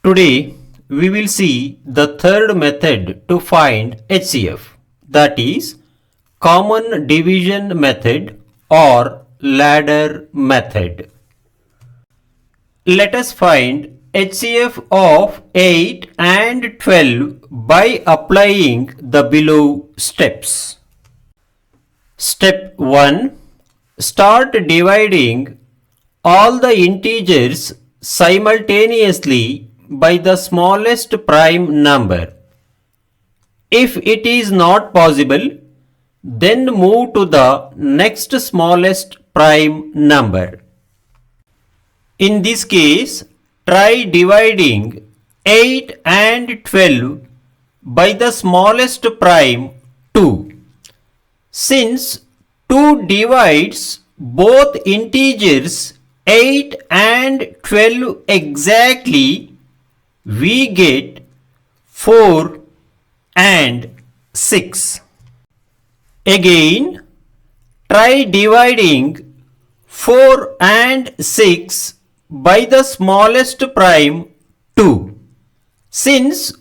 Today we will see the third method to find HCF, that is common division method or ladder method. Let us find HCF of 8 and 12 by applying the below steps. Step 1. Start dividing all the integers simultaneously by the smallest prime number. If it is not possible, then move to the next smallest prime number. In this case, try dividing 8 and 12 by the smallest prime 2. Since 2 divides both integers 8 and 12 exactly, we get 4 and 6. Again, try dividing 4 and 6 by the smallest prime 2. Since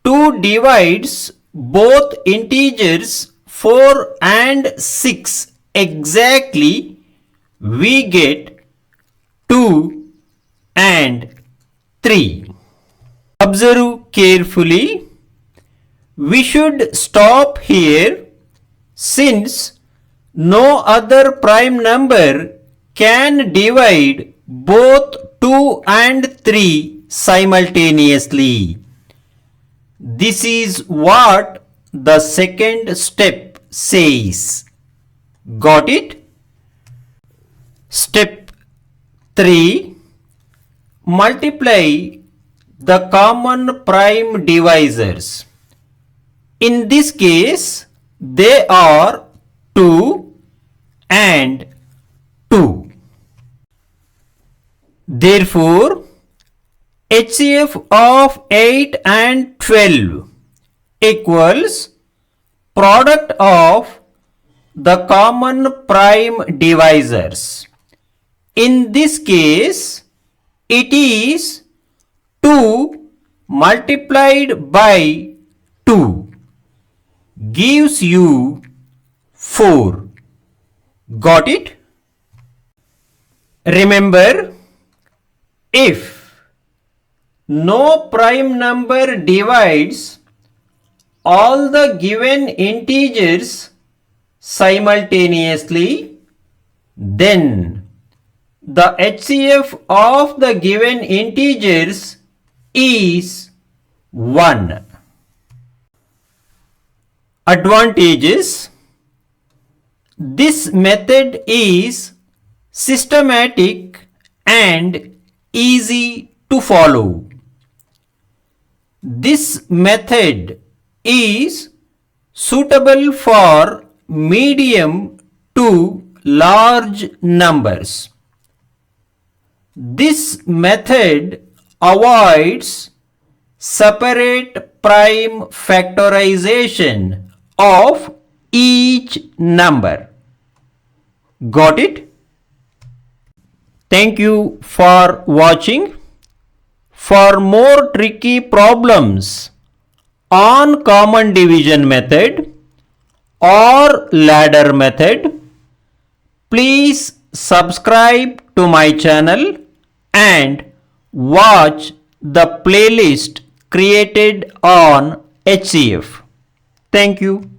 2 divides both integers 4 and 6 exactly, we get 2 and 3. Observe carefully. We should stop here since no other prime number can divide both 2 and 3 simultaneously. This is what the second step says. Got it? Step 3. Multiply the common prime divisors. In this case, they are 2 and 2. Therefore, HCF of 8 and 12 equals product of the common prime divisors. In this case, it is 2 multiplied by 2 gives you 4. Got it? Remember, if no prime number divides all the given integers simultaneously, then the HCF of the given integers is 1. Advantages: this method is systematic and easy to follow. This method is suitable for medium to large numbers. This method avoids separate prime factorization of each number. Got it? Thank you for watching. For more tricky problems on common division method or ladder method, please subscribe to my channel and watch the playlist created on HCF. Thank you.